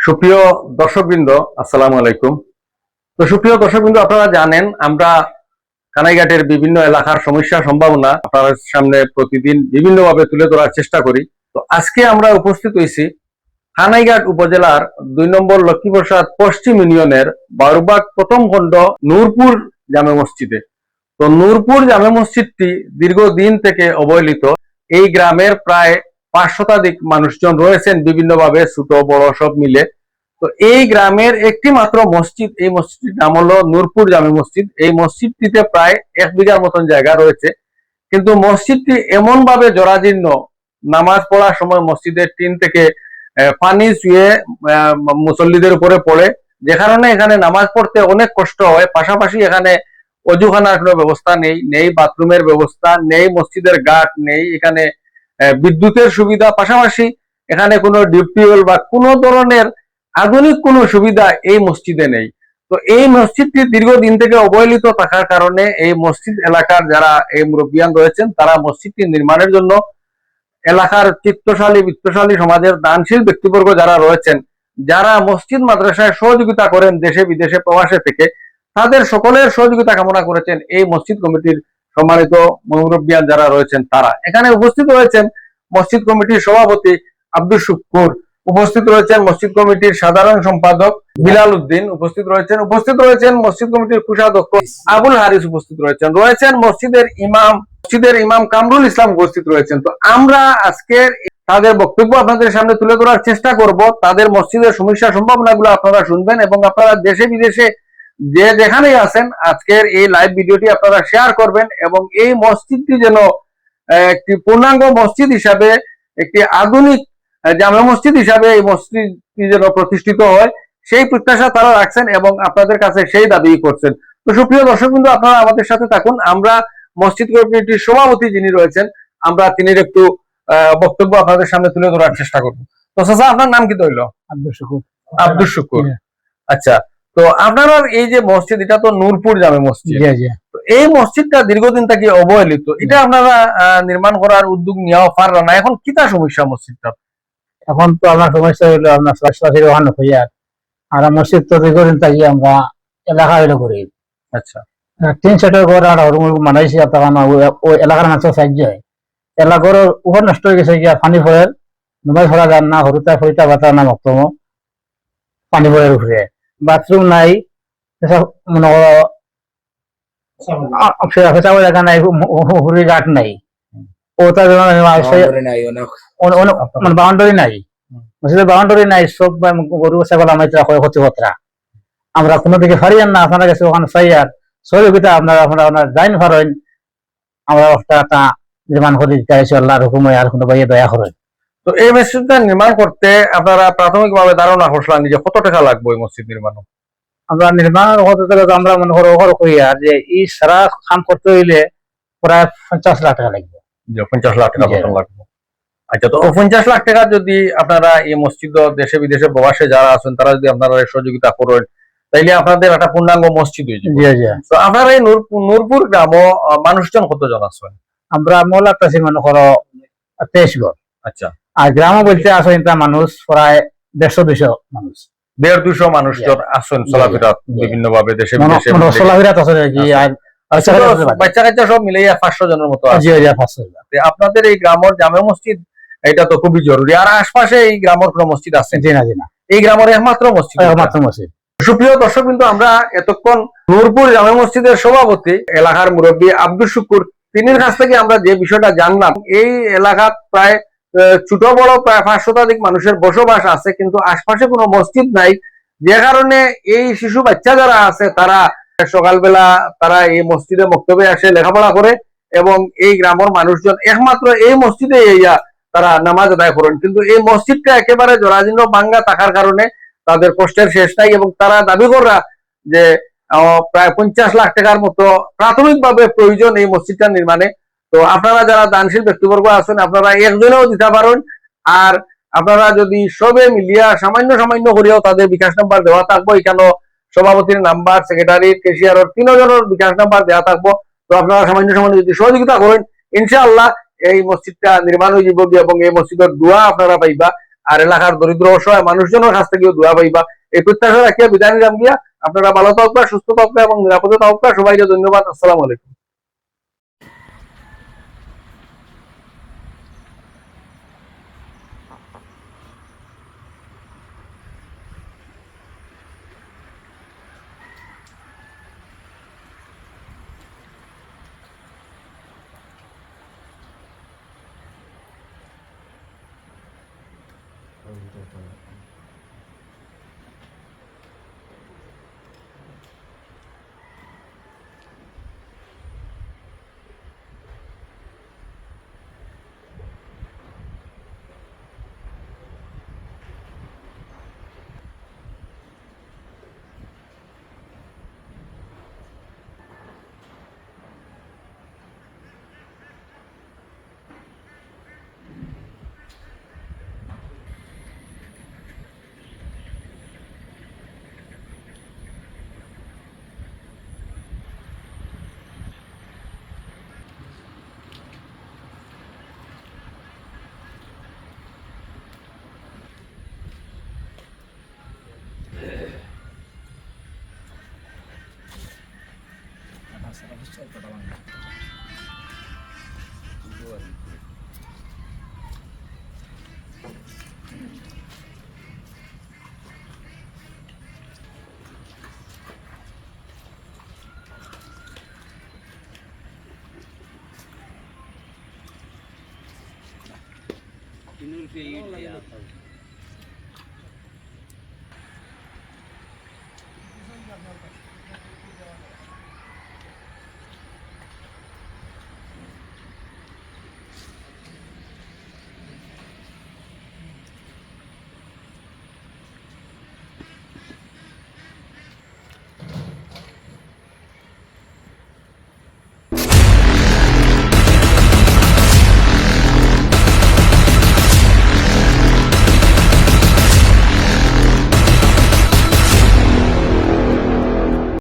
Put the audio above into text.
সুপ্রিয় দর্শকবৃন্দ, আসসালামু আলাইকুম। তো সুপ্রিয় দর্শকবৃন্দ, আপনারা জানেন আমরা কানাইঘাটের বিভিন্ন এলাকার সমস্যা সম্ভাবনা আপনার সামনে প্রতিদিন বিভিন্নভাবে তুলে ধরার চেষ্টা করি। তো আজকে আমরা উপস্থিত হয়েছি কানাইঘাট উপজেলার 2 নম্বর লক্ষ্মীপ্রসাদ পশ্চিম ইউনিয়নের বারুবাগ প্রথম খণ্ড নূরপুর জামে মসজিদে। তো নূরপুর জামে মসজিদটি দীর্ঘদিন থেকে অবহেলিত। এই গ্রামের প্রায় 5 শতাধিক মানুষজন রয়েছেন বিভিন্নভাবে, ছোট বড় সব মিলে। তো এই গ্রামের একটি মাত্র মসজিদ, এই মসজিদটির নাম হলো নূরপুর জামে মসজিদ। এই মসজিদটিতে প্রায় 1 বিঘার মতন জায়গা রয়েছে, কিন্তু মসজিদটি এমন ভাবে জরাজীর্ণ, নামাজ পড়ার সময় মসজিদের টিন থেকে পানি চুয়ে মুসল্লিদের উপরে পড়ে, যে কারণে এখানে নামাজ পড়তে অনেক কষ্ট হয়। পাশাপাশি এখানে অজুখানার কোনো ব্যবস্থা নেই, নেই বাথরুমের ব্যবস্থা নেই, মসজিদের গাট নেই, এখানে বিদ্যুতের সুবিধা, পাশাপাশি এখানে কোনো ডিপটিউবওয়েল বা কোনো ধরনের আধুনিক কোনো সুবিধা এই মসজিদে নেই। তো এই মসজিদটি দীর্ঘদিন থেকে অবহেলিত থাকার কারণে এই মসজিদ এলাকার যারা এই মুরব্বিয়ান রয়েছেন, তারা মসজিদটি নির্মাণের জন্য এলাকার চিত্তশালী বিত্তশালী সমাজের দানশীল ব্যক্তিবর্গ যারা রয়েছেন, যারা মসজিদ মাদ্রাসায় সহযোগিতা করেন দেশে বিদেশে প্রবাসে থেকে, তাদের সকলের সহযোগিতা কামনা করেছেন এই মসজিদ কমিটির সম্মানিত মুরব্বিয়ান যারা রয়েছেন তারা। এখানে উপস্থিত রয়েছেন মসজিদ কমিটির সভাপতি আব্দুল শুক্কুর, উপস্থিত রয়েছেন মসজিদ কমিটির সাধারণ সম্পাদক বিলাল উদ্দিন, উপস্থিত রয়েছেন মসজিদ কমিটির কোষাধ্যক্ষ আবুল হারিস, উপস্থিত রয়েছেন মসজিদের ইমাম কামরুল ইসলাম উপস্থিত রয়েছেন। তো আমরা আজকে তাদের বক্তব্য আপনাদের সামনে তুলে ধরার চেষ্টা করব। তাদের মসজিদের সমস্যা সম্ভাবনাগুলো আপনারা শুনবেন এবং আপনারা দেশে বিদেশে যে যেখানেই আছেন আজকের এই লাইভ ভিডিওটি আপনারা শেয়ার করবেন এবং এই মসজিদটি যেন একটি পূর্ণাঙ্গ মসজিদ হিসাবে, একটি আধুনিক জামে মসজিদ হিসাবে এই মসজিদটি যেন প্রতিষ্ঠিত হয়, সেই প্রত্যাশা তারা রাখছেন এবং আপনাদের কাছে সেই দাবি করছেন। তো সুপ্রিয় দর্শকবৃন্দ, আপনারা আমাদের সাথে থাকুন। আমরা মসজিদ কমিটির সভাপতি যিনি রয়েছেন, আমরা তিনি একটু বক্তব্য আপনাদের সামনে তুলে ধরার চেষ্টা করব। তো চাচা, আপনার নাম কি হইল? আব্দুল শুকুর। আচ্ছা, তো আপনারা এই যে মসজিদ, এটা তো নূরপুর জামে মসজিদ, এই মসজিদটা দীর্ঘদিন থেকে অবহেলিত, এটা আপনারা নির্মাণ করার উদ্যোগ নেওয়া পারলেন না, এখন কিতা সমস্যা মসজিদটা? এখন তো আমার সমস্যা হইলো আপনার সরাসরি ওখানে হইয়ার আর মসজিদ তো দীর্ঘদিন থাকি আমরা এলাকা হইলো করি। আচ্ছা, 3 সেটের ঘর আর মানাইছি, তখন ওই এলাকার মানুষ সাহায্য হয়। এলাকার উপর নষ্ট হয়ে গেছে গিয়া পানি পড়ে, নমাজ পড়া যান না, হরুতা ফরিতা বাতা না মক্তম পানি পড়ের উপরে, বাথরুম নাই, মনে করো জায়গা নাই, হুড়ি গাট নাই, ওটার বাউন্ডারি নাই, মসজিদের বাউন্ডারি নাই, সব গরু ছাগল আমাদের ক্ষতিপত্রা আমরা কোনো দিকে ফারিয়ান না। আপনার কাছে ওখানে চাইয়ার সহযোগিতা আপনারা জাইন ফারেন, আমরা একটা নির্মাণ করে দিতে চাইছি আল্লাহর হুকুমে, আর কোনো ভাইয়ে দয়া করেন। তো এই মসজিদটা নির্মাণ করতে আপনারা প্রাথমিকভাবে ধারণা করছিলেন যে কত টাকা লাগবে এই মসজিদ নির্মাণ? আমরা নির্মাণ হতে আমরা মনে করো ওখানে করি আর যে এই সারা কাম করতে হইলে প্রায় 50 লাখ টাকা লাগবে। 50 লাখ টাকা মতন লাগবে। আচ্ছা, তো 50 লাখ টাকা যদি আপনারা এই মসজিদ দেশে বিদেশে প্রবাসে যারা আছেন তারা যদি আপনারা সহযোগিতা করেন, তাইলে আপনাদের একটা পূর্ণাঙ্গ মসজিদ হয়ে যাবে। তো আপনারা এই নূরপুর গ্রাম মানুষজন কতজন আছেন? আমরা মোলা পাশে মনে করো 23 ঘর। আচ্ছা, আর গ্রাম বলতে আসেন মানুষ প্রায় 150-200 মানুষ, 150-200 মানুষজন আছেন চলাফেরা বিভিন্ন ভাবে দেশে বিদেশে চলাফেরা আছে আর কি। আর বাচ্চা কাচ্চা সব মিলে 500 জনের মতো আছে। আপনাদের এই গ্রামের জামে মসজিদ এটা তো খুবই জরুরি। আর আশপাশে এই গ্রামের কোনো মসজিদ আছে? জি না, এই গ্রামের একমাত্র মসজিদ। সুপ্রিয় দর্শক, কিন্তু আমরা এতক্ষণ নূরপুর জামে মসজিদের সভাপতি এলাকার মুরব্বী আব্দুল শুকুর, তিনির কাছ থেকে আমরা যে বিষয়টা জানলাম, এই এলাকার প্রায় ছোট বড় প্রায় 5 শতাধিক মানুষের বসবাস আছে, কিন্তু আশপাশে কোনো মসজিদ নাই, যে কারণে এই শিশু বাচ্চা যারা আছে তারা সকালবেলা তারা এই মসজিদে মক্তবে আসে লেখাপড়া করে এবং এই গ্রামের মানুষজন একমাত্র এই মসজিদে তারা নামাজ আদায় করেন। কিন্তু এই মসজিদটা একেবারে জরাজীর্ণ ভাঙ্গা থাকার কারণে তাদের কষ্টের শেষ নাই এবং তারা দাবি করা যে প্রায় 50 লাখ টাকার মতো প্রাথমিকভাবে প্রয়োজন এই মসজিদটা নির্মাণে। তো আপনারা যারা দানশীল ব্যক্তিবর্গ আছেন, আপনারা একজনেও দিতে পারেন, আর আপনারা যদি সবে মিলিয়া সামান্য সামান্য করিয়াও তাদের বিকাশ নাম্বার দেওয়া থাকবো, এখানে সভাপতির নাম্বার, সেক্রেটারি, ক্যাশিয়ার 3 জনের বিকাশ নাম্বার দেওয়া থাকবো। তো আপনারা সামান্য সামান্য যদি সহযোগিতা করেন, ইনশাআল্লাহ এই মসজিদটা নির্মাণ হয়ে যাবে এবং এই মসজিদের দোয়া আপনারা পাইবা। আর এলাকার দরিদ্র অসহায় মানুষজনের কাছ থেকেও দোয়া পাইবা। এই প্রত্যাশা রাখিয়া বিদায় নিলাম গিয়া। আপনারা ভালো থাকবা, সুস্থ থাকবা এবং নিরাপদে থাকবা। সবাইকে ধন্যবাদ। আসসালামু আলাইকুম। Inul fi